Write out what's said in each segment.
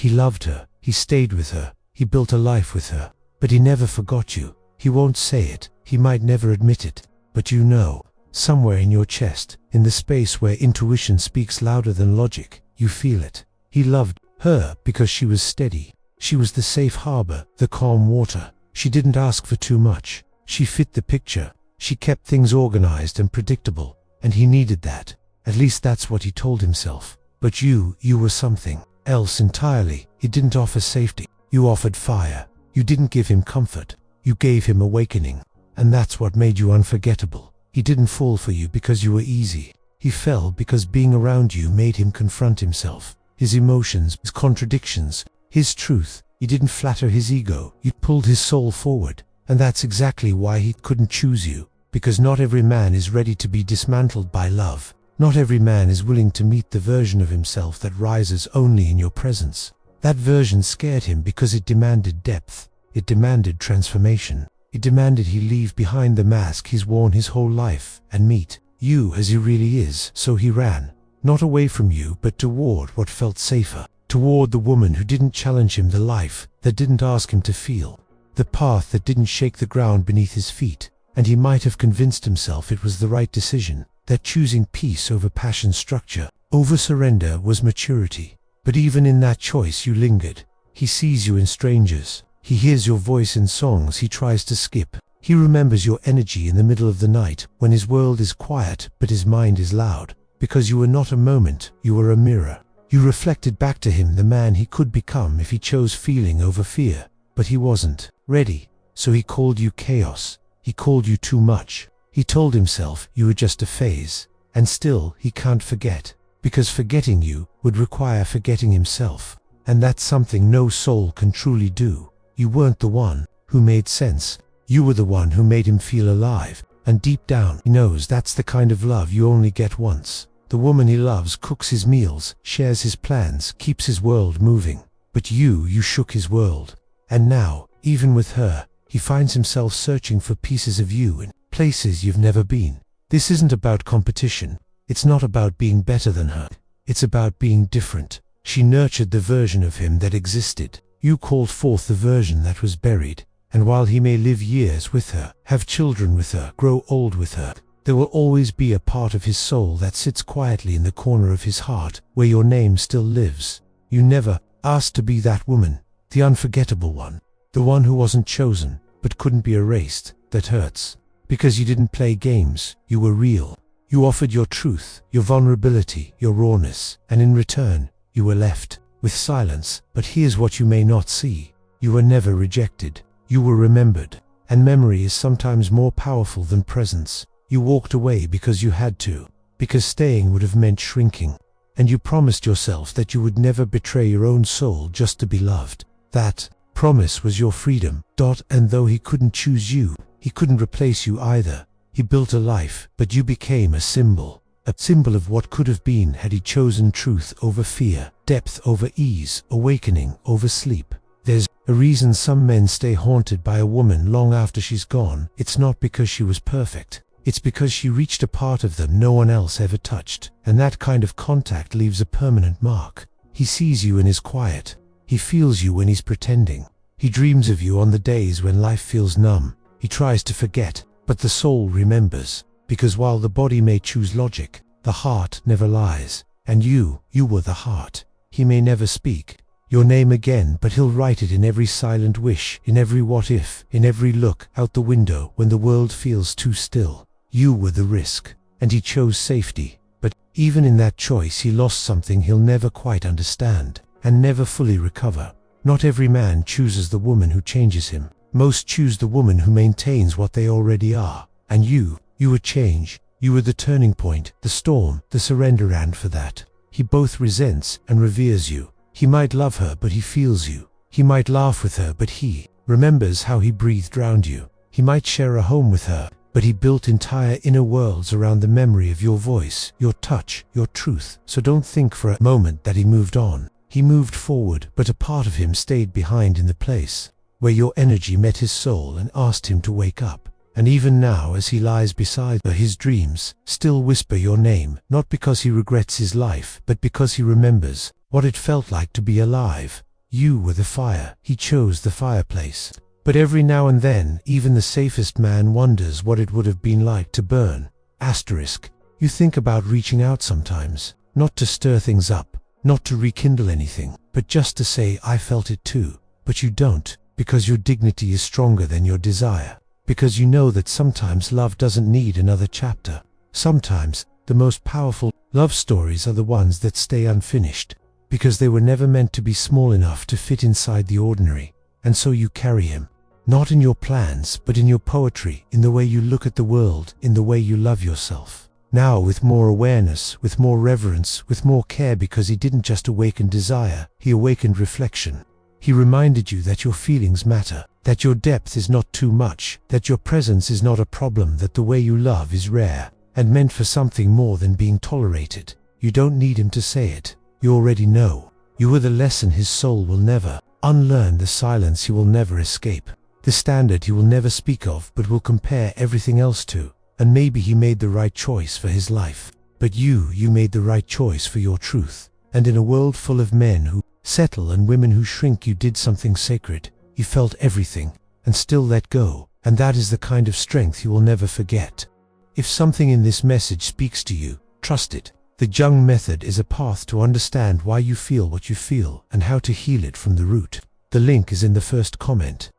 He loved her, he stayed with her, he built a life with her, but he never forgot you. He won't say it, he might never admit it, but you know, somewhere in your chest, in the space where intuition speaks louder than logic, you feel it. He loved her because she was steady. She was the safe harbor, the calm water. She didn't ask for too much. She fit the picture. She kept things organized and predictable, and he needed that. At least that's what he told himself. But you were something else entirely. You didn't offer safety. You offered fire. You didn't give him comfort. You gave him awakening. And that's what made you unforgettable. He didn't fall for you because you were easy. He fell because being around you made him confront himself, his emotions, his contradictions, his truth. You didn't flatter his ego. You pulled his soul forward. And that's exactly why he couldn't choose you. Because not every man is ready to be dismantled by love. Not every man is willing to meet the version of himself that rises only in your presence. That version scared him because it demanded depth. It demanded transformation. It demanded he leave behind the mask he's worn his whole life and meet you as he really is. So he ran, not away from you, but toward what felt safer. Toward the woman who didn't challenge him, the life that didn't ask him to feel, the path that didn't shake the ground beneath his feet. And he might have convinced himself it was the right decision, that choosing peace over passion, structure over surrender was maturity. But even in that choice you lingered. He sees you in strangers. He hears your voice in songs he tries to skip. He remembers your energy in the middle of the night when his world is quiet but his mind is loud. Because you were not a moment, you were a mirror. You reflected back to him the man he could become if he chose feeling over fear. But he wasn't ready, so he called you chaos. He called you too much. He told himself you were just a phase. And still he can't forget, because forgetting you would require forgetting himself. And that's something no soul can truly do. You weren't the one who made sense. You were the one who made him feel alive. And deep down he knows that's the kind of love you only get once. The woman he loves cooks his meals, shares his plans, keeps his world moving. But you shook his world. And now, even with her, he finds himself searching for pieces of you in places you've never been. This isn't about competition. It's not about being better than her. It's about being different. She nurtured the version of him that existed. You called forth the version that was buried. And while he may live years with her, have children with her, grow old with her, there will always be a part of his soul that sits quietly in the corner of his heart where your name still lives. You never asked to be that woman, the unforgettable one, the one who wasn't chosen but couldn't be erased. That hurts. Because you didn't play games, you were real. You offered your truth, your vulnerability, your rawness, and in return, you were left with silence. But here's what you may not see. You were never rejected. You were remembered. And memory is sometimes more powerful than presence. You walked away because you had to, because staying would have meant shrinking. And you promised yourself that you would never betray your own soul just to be loved. That promise was your freedom. And though he couldn't choose you, he couldn't replace you either. He built a life, but you became a symbol of what could have been had he chosen truth over fear, depth over ease, awakening over sleep. There's a reason some men stay haunted by a woman long after she's gone. It's not because she was perfect. It's because she reached a part of them no one else ever touched. And that kind of contact leaves a permanent mark. He sees you in his quiet. He feels you when he's pretending. He dreams of you on the days when life feels numb. He tries to forget, but the soul remembers. Because while the body may choose logic, the heart never lies. And you were the heart. He may never speak your name again, but he'll write it in every silent wish, in every what if, in every look out the window when the world feels too still. You were the risk, and he chose safety. But even in that choice he lost something he'll never quite understand, and never fully recover. Not every man chooses the woman who changes him. Most choose the woman who maintains what they already are. And you were change. You were the turning point, the storm, the surrender, and for that, he both resents and reveres you. He might love her, but he feels you. He might laugh with her, but he remembers how he breathed around you. He might share a home with her, but he built entire inner worlds around the memory of your voice, your touch, your truth. So don't think for a moment that he moved on. He moved forward, but a part of him stayed behind in the place where your energy met his soul and asked him to wake up. And even now, as he lies beside her, his dreams still whisper your name, not because he regrets his life, but because he remembers what it felt like to be alive. You were the fire. He chose the fireplace. But every now and then, even the safest man wonders what it would have been like to burn. Asterisk. You think about reaching out sometimes, not to stir things up, not to rekindle anything, but just to say, I felt it too. But you don't, because your dignity is stronger than your desire. Because you know that sometimes love doesn't need another chapter. Sometimes, the most powerful love stories are the ones that stay unfinished, because they were never meant to be small enough to fit inside the ordinary. And so you carry him, not in your plans, but in your poetry, in the way you look at the world, in the way you love yourself. Now with more awareness, with more reverence, with more care, because he didn't just awaken desire, he awakened reflection. He reminded you that your feelings matter, that your depth is not too much, that your presence is not a problem, that the way you love is rare, and meant for something more than being tolerated. You don't need him to say it. You already know. You were the lesson his soul will never unlearn, the silence he will never escape, the standard he will never speak of but will compare everything else to. And maybe he made the right choice for his life. But you made the right choice for your truth. And in a world full of men who settle and women who shrink, you did something sacred. You felt everything and still let go. And that is the kind of strength you will never forget. If something in this message speaks to you, trust it. The Jung Method is a path to understand why you feel what you feel and how to heal it from the root. The link is in the first comment.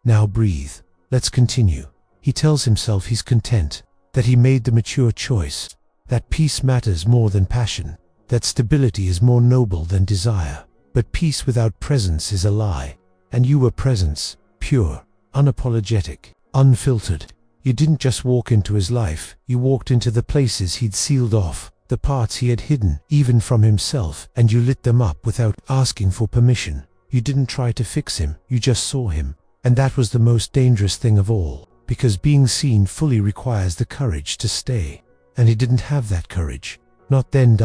Now breathe. Let's continue. He tells himself he's content, that he made the mature choice, that peace matters more than passion, that stability is more noble than desire. But peace without presence is a lie. And you were presence, pure, unapologetic, unfiltered. You didn't just walk into his life, you walked into the places he'd sealed off, the parts he had hidden, even from himself, and you lit them up without asking for permission. You didn't try to fix him, you just saw him. And that was the most dangerous thing of all, because being seen fully requires the courage to stay. And he didn't have that courage. Not then.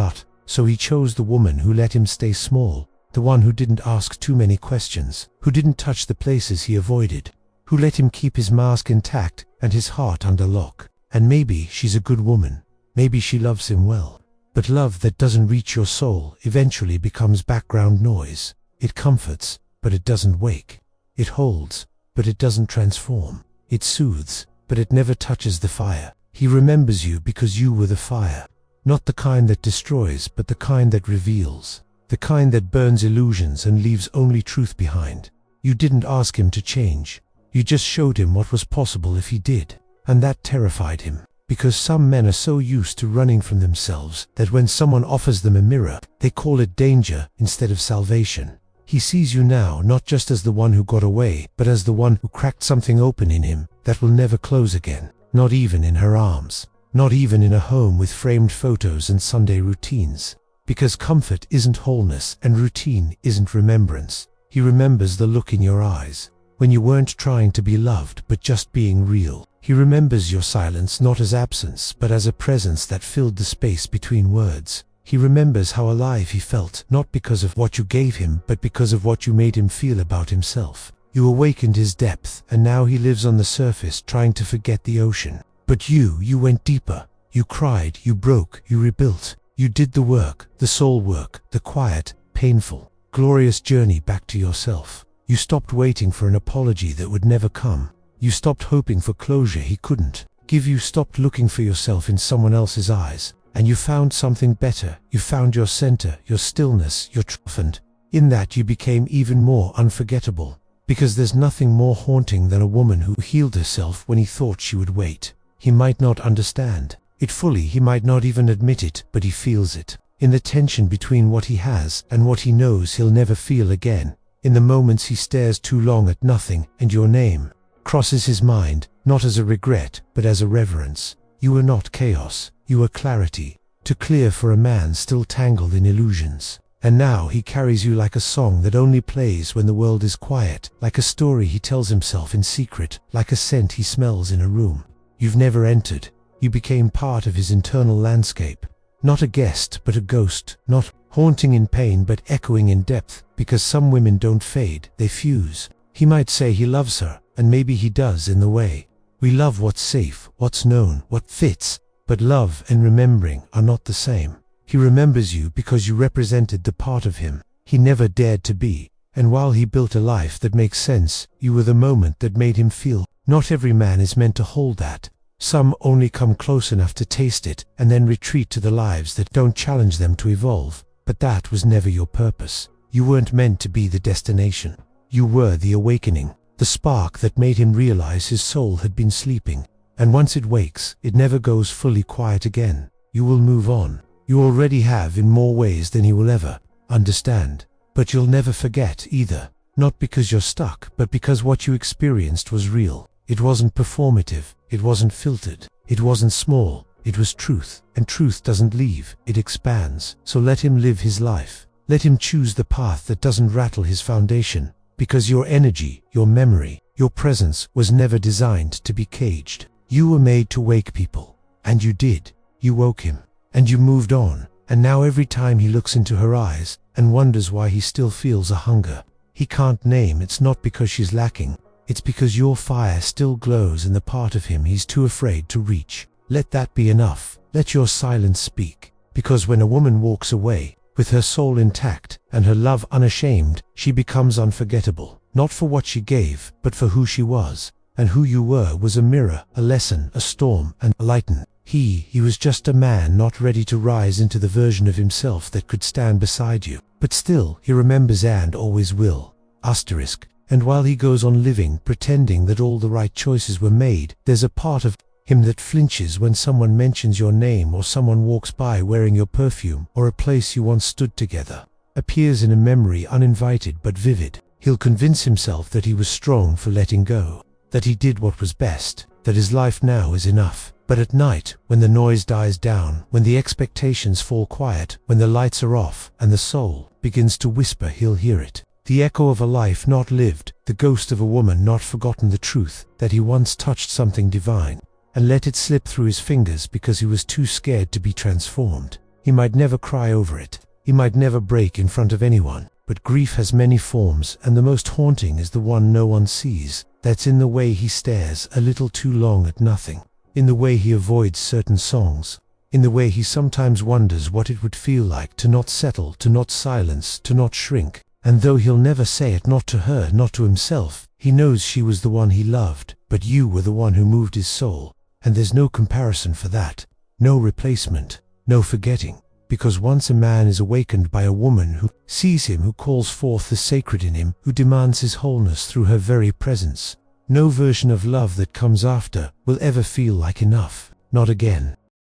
So he chose the woman who let him stay small, the one who didn't ask too many questions, who didn't touch the places he avoided, who let him keep his mask intact and his heart under lock. And maybe she's a good woman. Maybe she loves him well. But love that doesn't reach your soul eventually becomes background noise. It comforts, but it doesn't wake. It holds, but it doesn't transform. It soothes, but it never touches the fire. He remembers you because you were the fire. Not the kind that destroys, but the kind that reveals. The kind that burns illusions and leaves only truth behind. You didn't ask him to change. You just showed him what was possible if he did. And that terrified him. Because some men are so used to running from themselves that when someone offers them a mirror, they call it danger instead of salvation. He sees you now not just as the one who got away, but as the one who cracked something open in him that will never close again. Not even in her arms. Not even in a home with framed photos and Sunday routines. Because comfort isn't wholeness and routine isn't remembrance. He remembers the look in your eyes, when you weren't trying to be loved but just being real. He remembers your silence not as absence but as a presence that filled the space between words. He remembers how alive he felt, not because of what you gave him but because of what you made him feel about himself. You awakened his depth, and now he lives on the surface trying to forget the ocean. But you went deeper. You cried, you broke, you rebuilt. You did the work, the soul work, the quiet, painful, glorious journey back to yourself. You stopped waiting for an apology that would never come. You stopped hoping for closure he couldn't give. You stopped looking for yourself in someone else's eyes. And you found something better. You found your center, your stillness, your truth, and in that you became even more unforgettable. Because there's nothing more haunting than a woman who healed herself when he thought she would wait. He might not understand it fully, he might not even admit it, but he feels it. In the tension between what he has and what he knows he'll never feel again. In the moments he stares too long at nothing and your name crosses his mind, not as a regret, but as a reverence. You were not chaos. You were clarity, too clear for a man still tangled in illusions. And now he carries you like a song that only plays when the world is quiet, like a story he tells himself in secret, like a scent he smells in a room you've never entered. You became part of his internal landscape. Not a guest, but a ghost, not haunting in pain, but echoing in depth, because some women don't fade, they fuse. He might say he loves her, and maybe he does in the way. We love what's safe, what's known, what fits. But love and remembering are not the same. He remembers you because you represented the part of him he never dared to be. And while he built a life that makes sense, you were the moment that made him feel. Not every man is meant to hold that. Some only come close enough to taste it and then retreat to the lives that don't challenge them to evolve. But that was never your purpose. You weren't meant to be the destination. You were the awakening, the spark that made him realize his soul had been sleeping. And once it wakes, it never goes fully quiet again. You will move on. You already have in more ways than he will ever understand. But you'll never forget either. Not because you're stuck, but because what you experienced was real. It wasn't performative. It wasn't filtered. It wasn't small. It was truth. And truth doesn't leave. It expands. So let him live his life. Let him choose the path that doesn't rattle his foundation. Because your energy, your memory, your presence was never designed to be caged. You were made to wake people. And you did. You woke him. And you moved on. And now every time he looks into her eyes and wonders why he still feels a hunger he can't name, it's not because she's lacking. It's because your fire still glows in the part of him he's too afraid to reach. Let that be enough. Let your silence speak. Because when a woman walks away, with her soul intact and her love unashamed, she becomes unforgettable. Not for what she gave, but for who she was. And who you were was a mirror, a lesson, a storm, and a lighten. He was just a man not ready to rise into the version of himself that could stand beside you. But still, he remembers and always will. Asterisk. And while he goes on living, pretending that all the right choices were made, there's a part of him that flinches when someone mentions your name, or someone walks by wearing your perfume, or a place you once stood together appears in a memory uninvited but vivid. He'll convince himself that he was strong for letting go, that he did what was best, that his life now is enough. But at night, when the noise dies down, when the expectations fall quiet, when the lights are off and the soul begins to whisper, he'll hear it. The echo of a life not lived, the ghost of a woman not forgotten, the truth that he once touched something divine and let it slip through his fingers because he was too scared to be transformed. He might never cry over it. He might never break in front of anyone. But grief has many forms, and the most haunting is the one no one sees. That's in the way he stares a little too long at nothing. In the way he avoids certain songs. In the way he sometimes wonders what it would feel like to not settle, to not silence, to not shrink. And though he'll never say it, not to her, not to himself, he knows she was the one he loved, but you were the one who moved his soul. And there's no comparison for that. No replacement. No forgetting. Because once a man is awakened by a woman who sees him, who calls forth the sacred in him, who demands his wholeness through her very presence, no version of love that comes after will ever feel like enough. Not again.